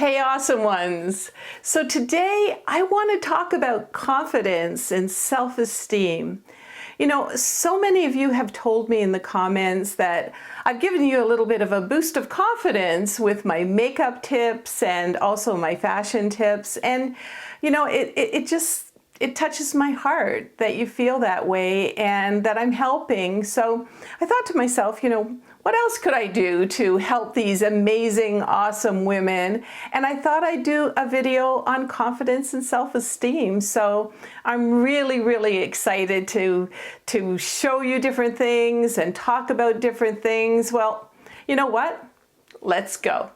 Hey, awesome ones. So today I want to talk about confidence and self-esteem. You know, so many of you have told me in the comments that I've given you a little bit of a boost of confidence with my makeup tips and also my fashion tips. And, you know, it touches my heart that you feel that way and that I'm helping. So I thought to myself, you know, what else could I do to help these amazing, awesome women? And I thought I'd do a video on confidence and self-esteem. So I'm really excited to show you different things and talk about different things. Well, you know what? Let's go.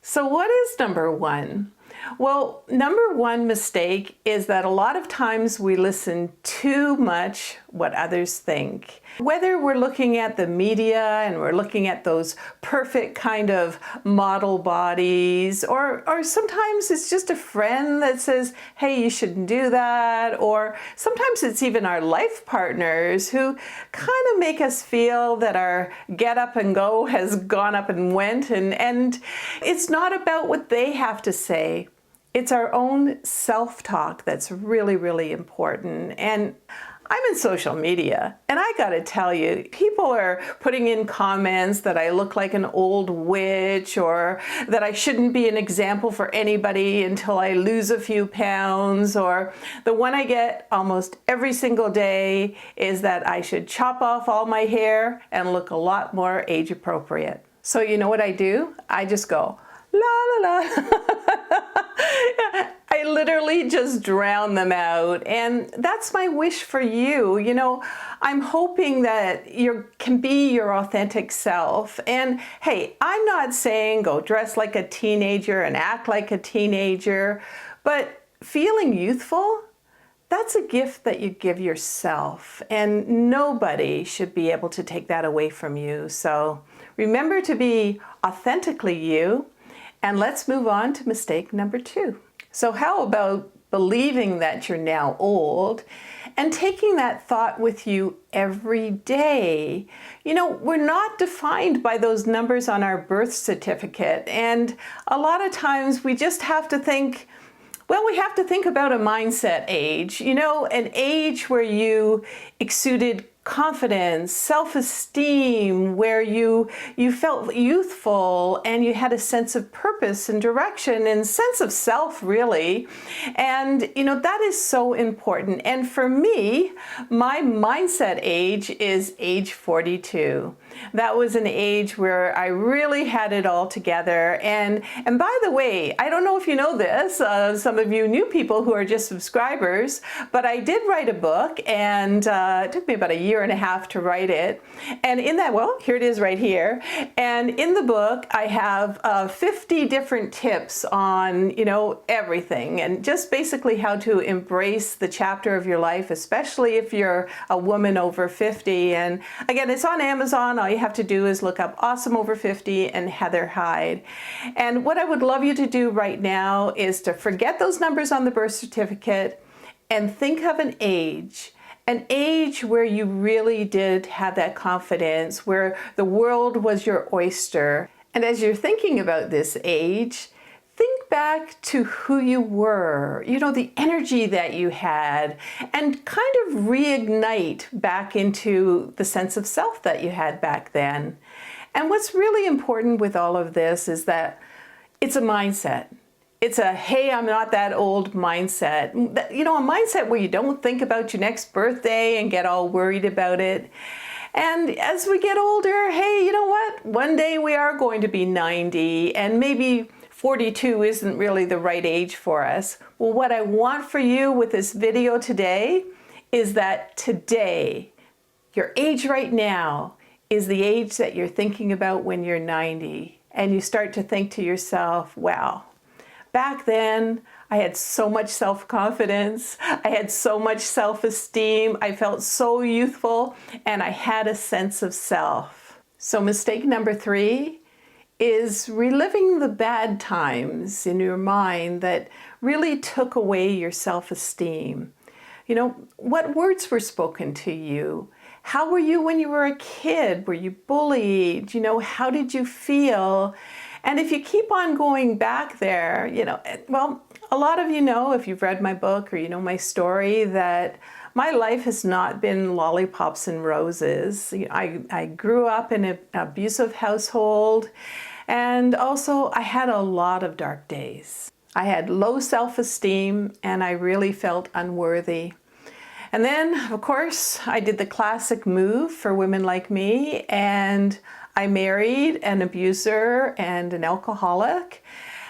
So what is number one? Well, number one mistake is that a lot of times we listen too much what others think. Whether we're looking at the media and we're looking at those perfect kind of model bodies, or sometimes it's just a friend that says, hey, you shouldn't do that. Or sometimes it's even our life partners who kind of make us feel that our get up and go has gone up and went. And it's not about what they have to say. It's our own self-talk that's really important. And I'm in social media, and I gotta tell you, people are putting in comments that I look like an old witch, or that I shouldn't be an example for anybody until I lose a few pounds, or the one I get almost every single day is that I should chop off all my hair and look a lot more age appropriate. So you know what I do? I just go, la la la. I literally just drown them out, and that's my wish for you. You know, I'm hoping that you can be your authentic self. And hey, I'm not saying go dress like a teenager and act like a teenager, but feeling youthful, that's a gift that you give yourself, and nobody should be able to take that away from you. So remember to be authentically you, and let's move on to mistake number two. So how about believing that you're now old and taking that thought with you every day? You know, we're not defined by those numbers on our birth certificate. And a lot of times we just have to think, well, we have to think about a mindset age, you know, an age where you exuded confidence, self-esteem, where you felt youthful and you had a sense of purpose and direction and sense of self, really. And you know, that is so important. And for me, my mindset age is age 42. That was an age where I really had it all together. And by the way, I don't know if you know this, some of you new people who are just subscribers, but I did write a book, and it took me about a year and a half to write it. And in that, well, here it is right here. And in the book, I have 50 different tips on, you know, everything, and just basically how to embrace the chapter of your life, especially if you're a woman over 50. And again, it's on Amazon. All you have to do is look up Awesome Over 50 and Heather Hyde. And what I would love you to do right now is to forget those numbers on the birth certificate and think of an age where you really did have that confidence, where the world was your oyster. And as you're thinking about this age, think back to who you were, you know, the energy that you had, and kind of reignite back into the sense of self that you had back then. And what's really important with all of this is that it's a mindset. It's a, hey, I'm not that old mindset. You know, a mindset where you don't think about your next birthday and get all worried about it. And as we get older, hey, you know what? One day we are going to be 90, and maybe 42 isn't really the right age for us. Well, what I want for you with this video today is that today, your age right now is the age that you're thinking about when you're 90. And you start to think to yourself, wow, back then, I had so much self-confidence, I had so much self-esteem, I felt so youthful, and I had a sense of self. So mistake number three is reliving the bad times in your mind that really took away your self-esteem. You know, what words were spoken to you? How were you when you were a kid? Were you bullied? You know, how did you feel? And if you keep on going back there, you know, well, a lot of you know, if you've read my book or you know my story, that my life has not been lollipops and roses. I grew up in an abusive household, and also I had a lot of dark days. I had low self-esteem and I really felt unworthy. And then, of course, I did the classic move for women like me, and I married an abuser and an alcoholic.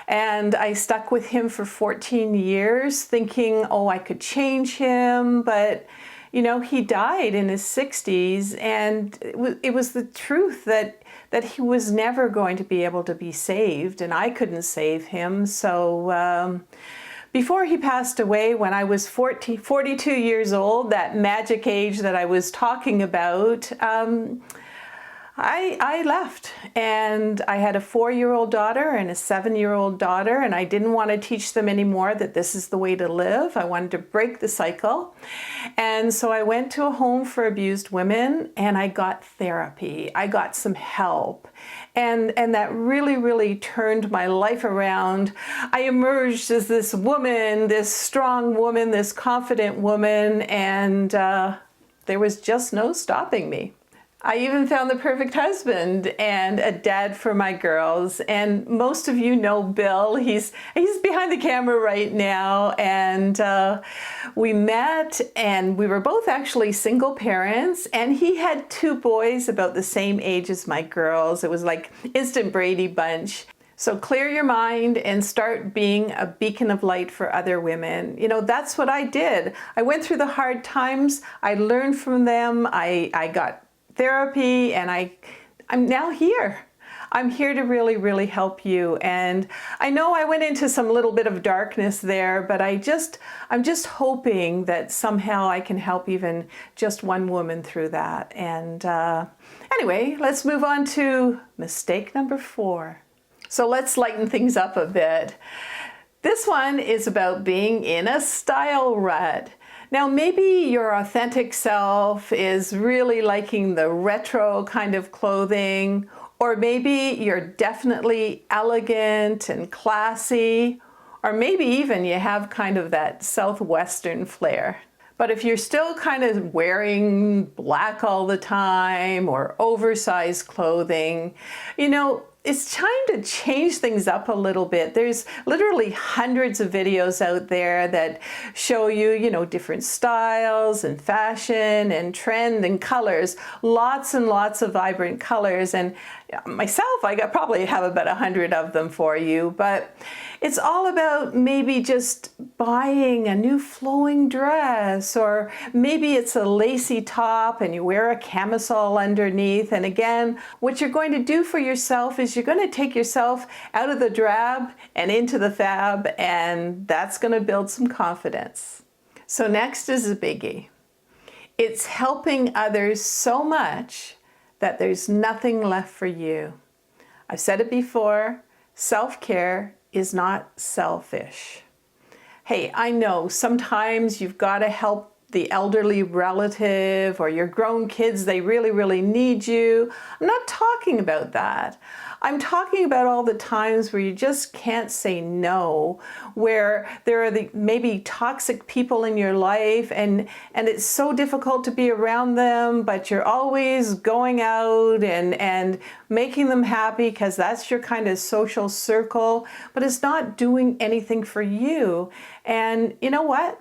And I stuck with him for 14 years thinking, oh, I could change him. But, you know, he died in his 60s, and it was the truth that he was never going to be able to be saved, and I couldn't save him. So before he passed away, when I was 42 years old, that magic age that I was talking about, I left, and I had a 4-year-old daughter and a 7-year-old daughter, and I didn't want to teach them anymore that this is the way to live. I wanted to break the cycle. And so I went to a home for abused women, and I got therapy. I got some help. And that really, really turned my life around. I emerged as this woman, this strong woman, this confident woman, and there was just no stopping me. I even found the perfect husband and a dad for my girls. And most of you know Bill. He's behind the camera right now. And we met, and we were both actually single parents. And he had 2 boys about the same age as my girls. It was like instant Brady Bunch. So clear your mind and start being a beacon of light for other women. You know, that's what I did. I went through the hard times. I learned from them. I got therapy, and I'm now here. I'm here to really, really help you. And I know I went into some little bit of darkness there, but I'm just hoping that somehow I can help even just one woman through that. And anyway, let's move on to mistake number 4. So let's lighten things up a bit. This one is about being in a style rut. Now, maybe your authentic self is really liking the retro kind of clothing, or maybe you're definitely elegant and classy, or maybe even you have kind of that Southwestern flair. But if you're still kind of wearing black all the time or oversized clothing, you know, it's time to change things up a little bit. There's literally hundreds of videos out there that show you, you know, different styles and fashion and trend and colors, lots and lots of vibrant colors. And myself, I probably have about 100 of them for you, but it's all about maybe just buying a new flowing dress, or maybe it's a lacy top and you wear a camisole underneath. And again, what you're going to do for yourself is you're going to take yourself out of the drab and into the fab, and that's going to build some confidence. So next is a biggie. It's helping others so much that there's nothing left for you. I've said it before, self-care is not selfish. Hey, I know sometimes you've got to help the elderly relative or your grown kids, they really, really need you. I'm not talking about that. I'm talking about all the times where you just can't say no, where there are maybe toxic people in your life, and it's so difficult to be around them, but you're always going out and making them happy because that's your kind of social circle, but it's not doing anything for you. And you know what?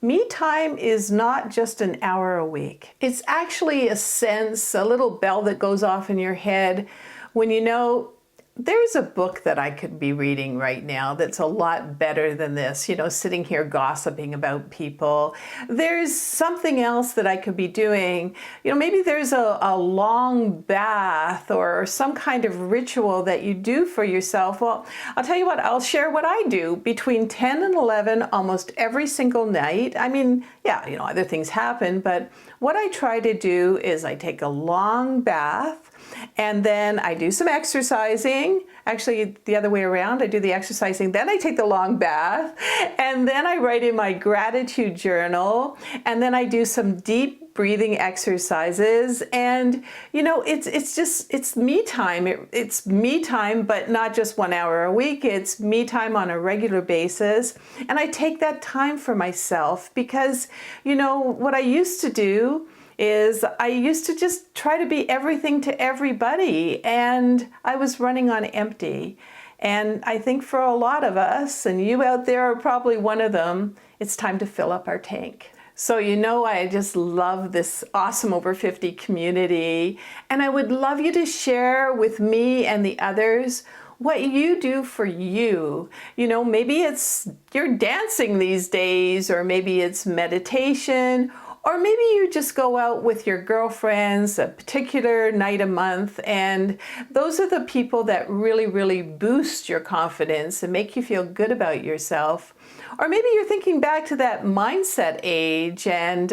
Me time is not just an hour a week. It's actually a sense, a little bell that goes off in your head when you know there's a book that I could be reading right now that's a lot better than this, you know, sitting here gossiping about people. There's something else that I could be doing. You know, maybe there's a long bath or some kind of ritual that you do for yourself. Well, I'll tell you what, I'll share what I do between 10 and 11 almost every single night. I mean, yeah, you know, other things happen, but what I try to do is I take a long bath, and then I do some exercising. exercising. Actually, the other way around, I do the exercising, then I take the long bath, and then I write in my gratitude journal, and then I do some deep breathing exercises. And you know, it's me time. It's me time, but not just 1 hour a week. It's me time on a regular basis. And I take that time for myself because, you know, what I used to do is I used to just try to be everything to everybody, and I was running on empty. And I think for a lot of us, and you out there are probably one of them, it's time to fill up our tank. So you know, I just love this awesome over 50 community, and I would love you to share with me and the others what you do for you. You know, maybe it's you're dancing these days, or maybe it's meditation, or maybe you just go out with your girlfriends a particular night a month, and those are the people that really, really boost your confidence and make you feel good about yourself. Or maybe you're thinking back to that mindset age, and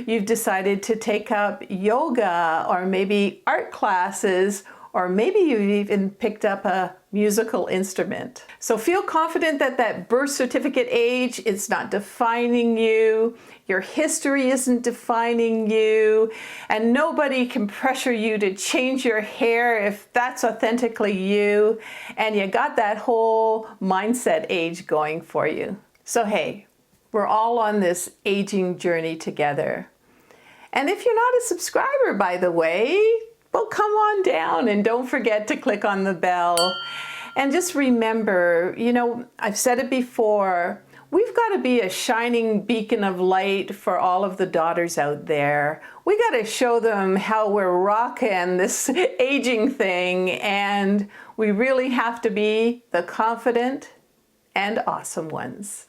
you've decided to take up yoga, or maybe art classes, or maybe you've even picked up a musical instrument. So feel confident that that birth certificate age is not defining you, your history isn't defining you, and nobody can pressure you to change your hair if that's authentically you, and you got that whole mindset age going for you. So hey, we're all on this aging journey together. And if you're not a subscriber, by the way, well, come on down and don't forget to click on the bell. And just remember, you know, I've said it before, we've got to be a shining beacon of light for all of the daughters out there. We got to show them how we're rocking this aging thing, and we really have to be the confident and awesome ones.